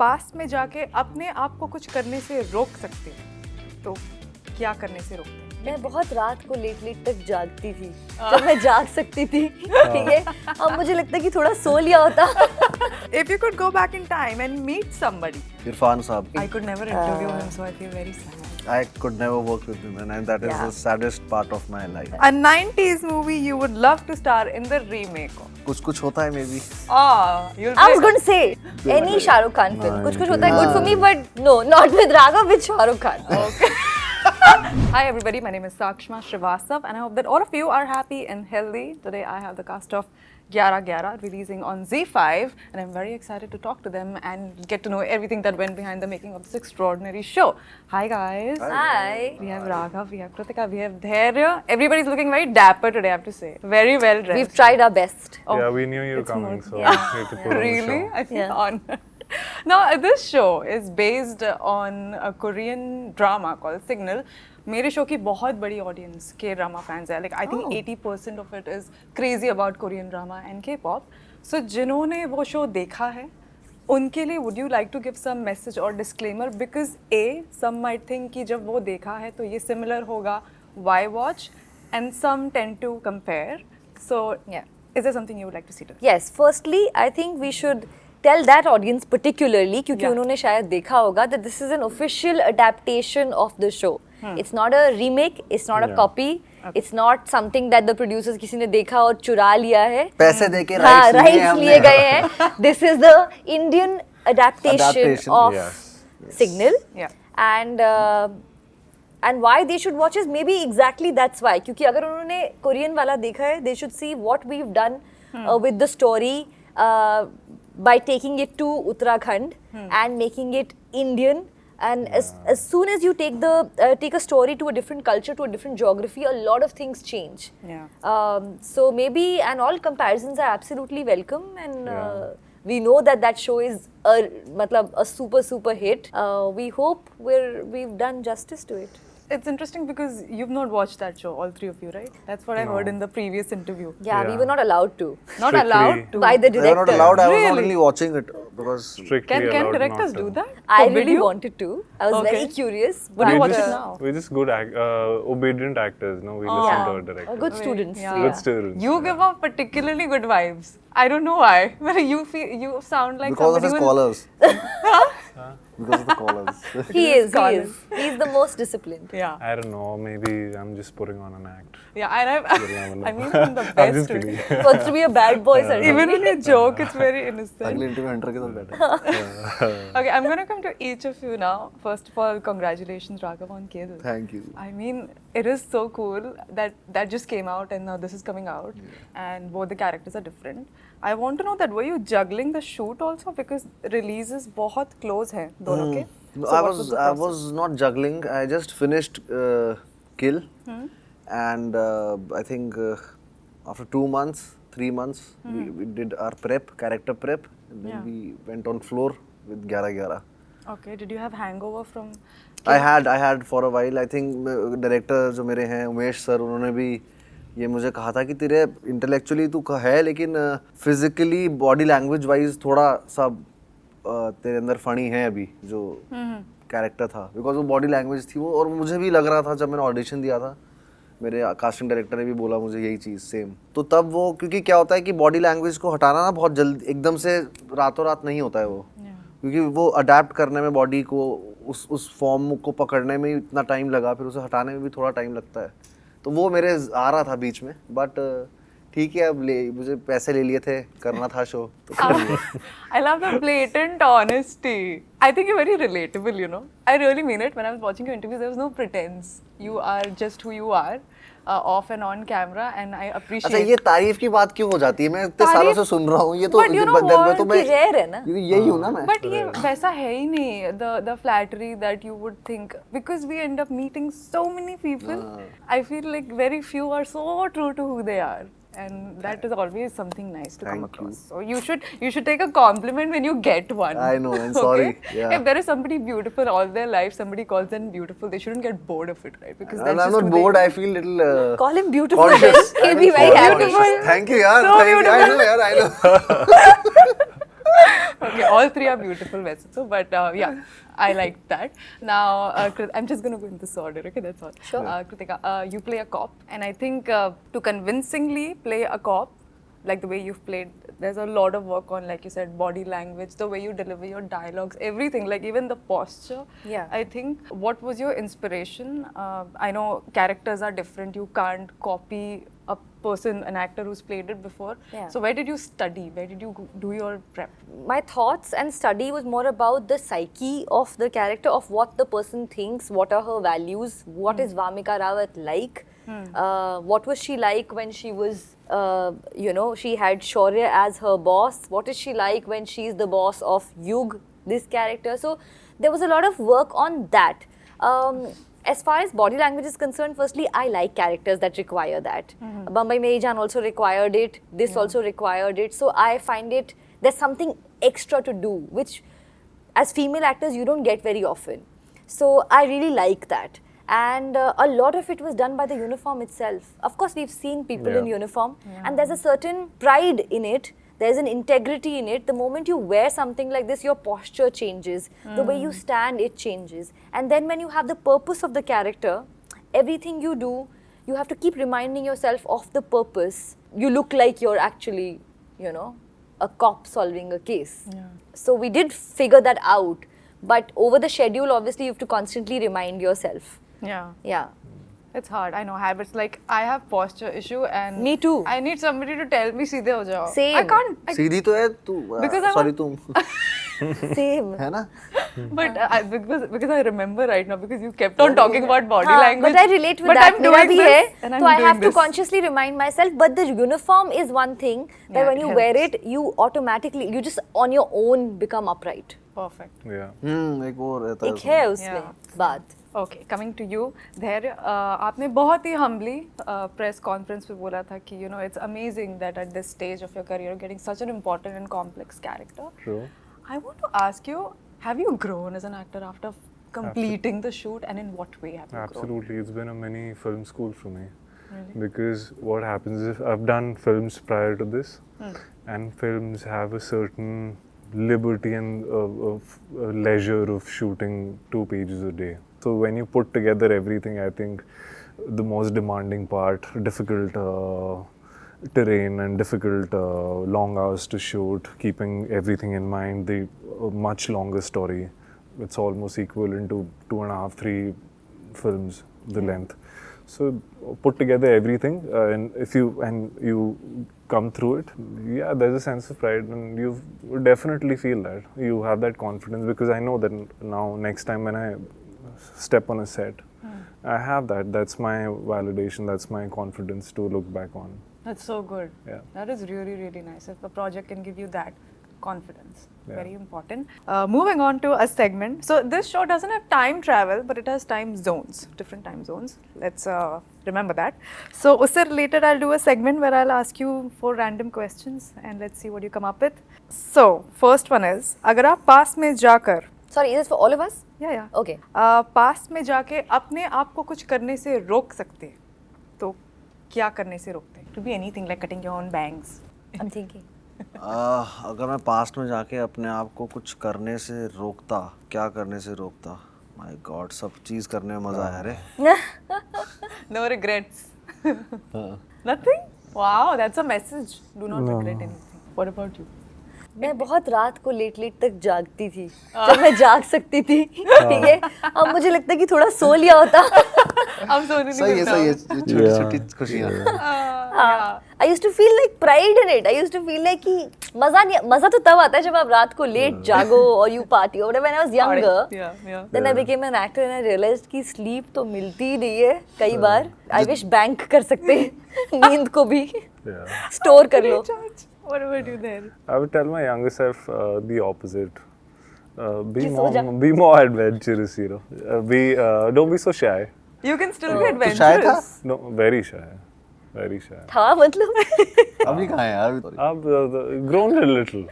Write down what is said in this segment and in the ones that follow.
Past में जाके अपने आप को कुछ करने से रोक सकते हैं तो क्या करने से रोकते हैं? मैं बहुत रात को लेट तक जागती थी जब मैं जाग सकती थी, ठीक है। अब मुझे लगता है कि थोड़ा सो लिया होता। If you could go back in time and meet somebody, Irfan Saab. I could never interview him, so I feel very sad. I could never work with him, and that is Yeah. the saddest part of my life. A 90s movie you would love to star in the remake of? कुछ होता है maybe. You'll I was going to say any Shah Rukh Khan film. कुछ होता है good for me, but no, not with Raghav, with Shah Rukh Khan. Okay. Hi everybody, my name is Sakshma Srivastav and I hope that all of you are happy and healthy. Today I have the cast of 11-11 releasing on ZEE5 and I'm very excited to talk to them and get to know everything that went behind the making of this extraordinary show. Hi guys. Hi. We have Raghav, we have Kritika, we have Dhairya. Everybody's looking very dapper today, I have to say. Very well dressed. We've tried our best. Oh, Yeah, we knew you were it's coming, more- so Yeah. we had to put on the Really? show. I feel Yeah. honored. Now, this show is based on a Korean drama called Signal. मेरे show की बहुत बड़ी audience के drama fans है. Like I think 80% of it is crazy about Korean drama and K-pop. So जिन्होंने वो show देखा है, उनके लिए would you like to give some message or disclaimer? Because some might think कि जब वो देखा है तो ये similar होगा, why watch? And some tend to compare. So Yeah. is there something you would like to see to? Yes, firstly, I think we should tell that audience particularly, क्योंकि Yeah. उन्होंने शायद देखा होगा, that this is an official adaptation of the show. It's not a remake, it's not a Yeah. copy, it's not something that the producers किसी ने देखा और चुरा लिया है. पैसे देके हाँ, rights लिए rights हमने. लिए गए हैं. This is the Indian adaptation Adaptation, of yes. Signal. Yeah. And why they should watch is maybe exactly that's why. क्योंकि अगर उन्होंने कोरियन वाला देखा है, they should see what we've done with the story by taking it to Uttarakhand and making it Indian. And as soon as you take a story to a different culture, to a different geography, a lot of things change. Yeah. So maybe, and all comparisons are absolutely welcome, and Yeah. we know that show is a super hit. We hope we've done justice to it. It's interesting because you've not watched that show, all three of you, right? That's what I heard in the previous interview. Yeah, we Yeah. were not allowed to Not Strictly. allowed to. by the They were not director. allowed. I was not Really? only watching it because Strictly Can allowed directors not to. do that? I Forbid really you? wanted to. I was very Okay. curious. But you We're watch it just- now. We're just good, obedient actors. No, we listen to our director. Good students. Yeah. Good students. You give off particularly good vibes. I don't know why, but you sound like because of somebody his collars. Because of the collars. He is. Scholars. He's the most disciplined. Yeah, I don't know. Maybe I'm just putting on an act. yeah. And I mean in the I'm best just way. kidding. Supposed to be a bad boy, certainly. Even when you joke, it's very innocent. अगले interview Hunter के साथ बैठे. Okay, I'm gonna come to each of you now. First of all, congratulations, Raghav, on Kedal. Thank you. I mean, it is so cool that just came out and now this is coming out, and both the characters are different. I want to know that were you juggling the shoot also because releases बहुत close हैं दोनों के. No, So I what was the I process? was not juggling. I just finished Kill, and I think after 2 months, 3 months, we did our character prep, and then Yeah. we went on floor with 11-11. Okay, did you have hangover from? I had for a while. I think director जो मेरे हैं Umesh sir, उन्होंने भी ये मुझे कहा था कि तेरे इंटेलेक्चुअली तू है लेकिन फिजिकली बॉडी लैंग्वेज वाइज थोड़ा सा तेरे अंदर फनी है अभी जो कैरेक्टर था, बिकॉज वो बॉडी लैंग्वेज थी वो, और मुझे भी लग रहा था जब मैंने ऑडिशन दिया था, मेरे कास्टिंग डायरेक्टर ने भी बोला मुझे यही चीज़ सेम. तो तब वो, क्योंकि क्या होता है कि बॉडी लैंग्वेज को हटाना ना बहुत जल्दी एकदम से रातों रात नहीं होता है वो, क्योंकि वो अडेप्ट करने में बॉडी को उस फॉर्म को पकड़ने में इतना टाइम लगा, फिर उसे हटाने में भी थोड़ा टाइम लगता है. तो वो मेरे आ रहा था बीच में, बट ठीक है, अब मुझे पैसे ले लिए थे, करना था शो तो कर लिया. I love the blatant honesty. I think you're very relatable, you know. I really mean it. When I was watching your interviews, there was no pretense. You are just who you are, off and on camera, and I appreciate. अच्छा, ये तारीफ की बात क्यों हो जाती है? मैं इतने सालों से सुन रहा हूँ ये तो. But you know मैं what? तो मैं कि rare है ना? यही हूँ ना मैं. But ये वैसा है ही नहीं, the flattery that you would think, because we end up meeting so many people. I feel like very few are so true to who they are, and that is always something nice to come Thank you. across. So you should take a compliment when you get one. I know, I'm sorry. Okay? Yeah. If there is somebody beautiful all their life, somebody calls them beautiful, they shouldn't get bored of it, right? Because And that's I'm just not who they bored. are. I feel little Call him beautiful. conscious. He'll I be mean, very conscious. happy. Thank you, yaar. So Thank you. I beautiful. know, yaar. I know. Okay, all three are beautiful vessels. So, but yeah, I like that. Now, I'm just going to go in this order. Okay, that's all. Sure. Kritika, you play a cop, and I think to convincingly play a cop, like the way you've played, there's a lot of work on, like you said, body language, the way you deliver your dialogues, everything, like even the posture. Yeah. I think, what was your inspiration? I know characters are different. You can't copy a person, an actor who's played it before. Yeah. So where did you study? Where did you do your prep? My thoughts and study was more about the psyche of the character, of what the person thinks, what are her values, what is Vamika Rawat like, what was she like when she was, she had Shaurya as her boss, what is she like when she's the boss of Yug, this character. So there was a lot of work on that. As far as body language is concerned, firstly, I like characters that require that. Bambai Meri Jaan also required it. This also required it. So I find it, there's something extra to do, which as female actors, you don't get very often. So I really like that. And a lot of it was done by the uniform itself. Of course, we've seen people in uniform, and there's a certain pride in it. There's an integrity in it. The moment you wear something like this, your posture changes. The way you stand, it changes. And then when you have the purpose of the character, everything you do, you have to keep reminding yourself of the purpose. You look like you're actually, a cop solving a case. So we did figure that out. But over the schedule, obviously, you have to constantly remind yourself. Yeah. It's hard. I know habits. Like I have posture issue, and Me too. I need somebody to tell me सीधे हो जाओ. Same. I can't. सीधी तो है तू, Because I'm sorry a- तुम, Same. है ना? But because I remember right now, because you kept on talking about body language. But I relate with but that. I'm मेरा doing भी this, है. and So I'm I have doing to this. consciously remind myself. But the uniform is one thing that Yeah, when it you helps. wear it, you automatically, you just on your own become upright. Perfect. Yeah. एक वो रहता है एक है उसमें बात. Okay, coming to you, धैर्य, आपने बहुत ही humbly press conference पे बोला था कि it's amazing that at this stage of your career you're getting such an important and complex character. Sure. I want to ask you, have you grown as an actor after completing the shoot, and in what way have you grown? Absolutely, it's been a mini film school for me. Because what happens is I've done films prior to this, and films have a certain liberty and leisure of shooting 2 pages a day. So when you put together everything, I think the most demanding part, difficult terrain and difficult long hours to shoot, keeping everything in mind, the much longer story. It's almost equivalent to 2.5, 3 films, the length. So put together everything, and if you come through it, yeah, there's a sense of pride, and you definitely feel that. You have that confidence, because I know that now next time when I step on a set, I have that. That's my validation. That's my confidence to look back on. That's so good. Yeah. That is really, really nice. If a project can give you that confidence, Yeah. very important. Moving on to a segment. So this show doesn't have time travel, but it has time zones, different time zones. Let's remember that. So usse related, I'll do a segment where I'll ask you 4 random questions, and let's see what you come up with. So first one is, अगर आप पास में जाकर, Sorry, is this for all of us? या Okay. पास में जाके अपने आप को कुछ करने से रोक सकते हैं, तो क्या करने से रोकते हैं? Could be anything like cutting your own bangs. I'm thinking. अगर मैं पास्ट में जाके अपने आप को कुछ करने से रोकता, क्या करने से रोकता? माय गॉड, सब चीज़ करने में मज़ा आया रे. No regrets. Nothing? Wow, that's a message. Do not regret anything. What about you? मैं बहुत रात को लेट तक जागती थी जब मैं जाग सकती थी. ठीक है, अब मुझे लगता है कि थोड़ा सो लिया होता. I'm so really सही है, सही है. छोटी छोटी खुशियाँ. I used to feel like pride in it. I used to feel like कि मजा तो तब आता है जब आप रात को लेट जागो और you party. Or when I was younger, Yeah. then I became an actor and I realized कि sleep तो मिलती ही नहीं है कई बार. I wish bank कर सकते नींद को भी store कर लो. What about you there? I would tell my younger self the opposite. Be कि सो जा. more adventurous, don't be so shy. You can still be तो शायद था. adventurous. No, very shy. Very shy. था मतलब अभी कहाँ है यार? I've grown a little.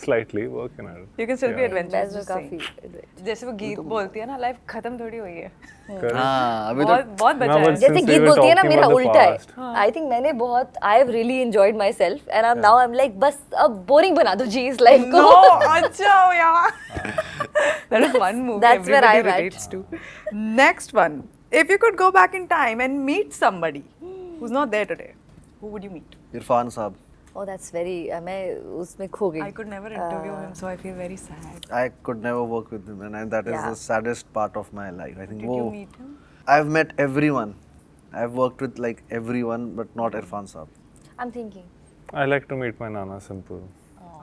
Slightly working at it. You can still be Yeah. adventurous. मैं just काफी saying. जैसे वो गीत बोलती है ना, लाइफ खत्म थोड़ी हुई है. Correct. हाँ अभी बहुत तो बहुत बचा No, है. but जैसे since we गीत were बोलती है ना talking मेरा about the उल्टा past. है आई थिंक मैंने बहुत I have really enjoyed my self and now I am like बस अब बोरिंग बना दो जी इस लाइफ No, को अच्छा यार. That is one movie That's where everybody I'm at. relates to. Next one. If you could go back in time and meet somebody who's not there today, who would you meet? Irfan साहब oh that's very मैं उसमें खो गई I could never interview him, so I feel very sad. I could never work with him and that is Yeah. the saddest part of my life. I think Did वो you meet him? I've met everyone. I've worked with like everyone but not Irfan Saab. I am thinking I like to meet my Nana Simple.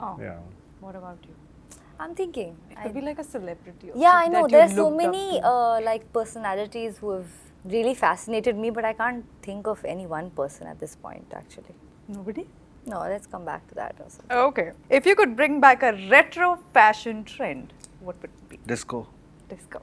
Oh. Yeah. What about you? I am thinking It could be like a celebrity. Also, Yeah, I know. that you There's so looked up many to. like personalities who have really fascinated me, but I can't think of any one person at this point. Actually, Nobody? no. Let's come back to that also. Okay. If you could bring back a retro fashion trend, what would it be? Disco. Disco.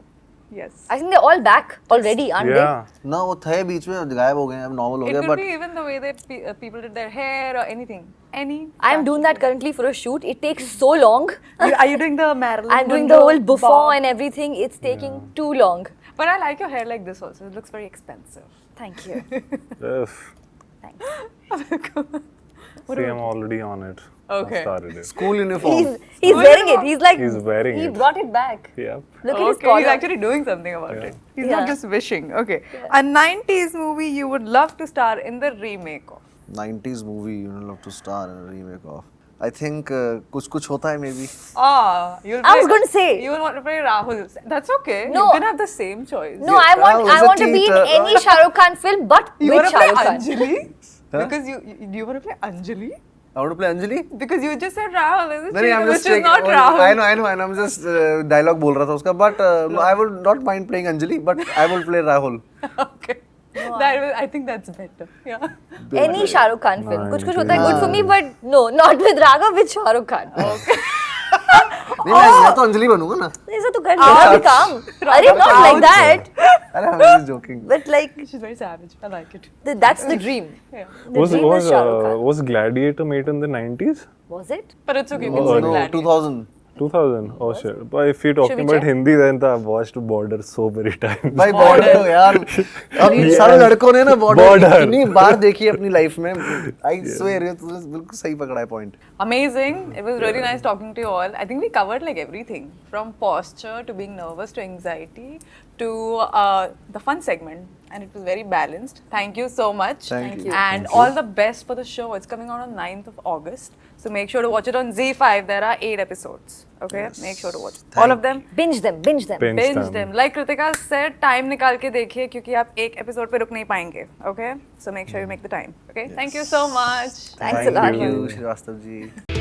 Yes. I think they're all back already, aren't Yeah. ना वो थे बीच में गायब हो गए हैं अब normal हो It गया could but be even the way that people did their hair or anything. Any. they? I'm doing that currently for a shoot. It takes so long. Are you doing the Marilyn I'm doing the Monroe whole buffer bob? and everything. It's taking too long. But I like your hair like this also. It looks very expensive. Thank you. Ugh. Thanks. See, I'm already on it. Okay. I started it. school uniform. He's wearing it. He's like He's wearing he it. brought it back. Yep. Look at his Okay, collar. he's actually doing something about Yeah. it. He's Yeah. not just wishing. Okay. A 90s movie you would love to star in the remake of. 90s movie you would love to star in a remake of. I think कुछ कुछ होता है maybe. Ah, you'll I was play- going to say. You will want to play Rahul. That's okay. No. You can have the same choice. No, I want was I a want to be in cheater. any Shah Rukh Khan film, but You with want to Shah play Rukh Khan. Anjali? Huh? Because do you want to play Anjali? I want to play Anjali. Because you just said Rahul, isn't नहीं it? I'm just Which is not Rahul. I know I'm just dialogue बोल रहा था उसका but I would not mind playing Anjali but I will play Rahul. Okay. I think that's better. Yeah. Any Shah Rukh Khan film. Nice. कुछ कुछ होता है good for me, but no, not with Raghav, with Shah Rukh Khan. नहीं मैं तो अंजलि बनूंगा ना. ऐसा तो कर लेना भी काम. अरे not like that, अरे I'm just joking. but like She's very savage. I like it. that's the dream. Yeah. The dream is Shah Rukh Khan. Was Gladiator made in the 90s? Was it? But it's okay. No, We can no, say Gladiator. 2000. 2000. Oh shit. But if you're Should talking we about check? Hindi, then I've watched Border so many times. भाई border हो यार अब सारे लड़कों ने ना border Border. इतनी बार देखी है अपनी लाइफ में आई स्वेयर ये तूने बिल्कुल सही पकड़ा है point Amazing. It was really nice talking to you all. I think we covered like everything from posture to being nervous to anxiety to the fun segment. And it was very balanced. Thank you so much. Thank you. And all the best for the show. It's coming out on 9th of August. So make sure to watch it on Z5. There are 8 episodes. Okay? Make sure to watch all of them. Binge them. Binge Binge them. them. Like Kritika said, time निकाल के देखिए क्योंकि आप एक episode पे रुक नहीं पाएंगे. Okay? So make sure you make the time. Okay? Thank you so much. Thanks a lot. Thank you Srivastava ji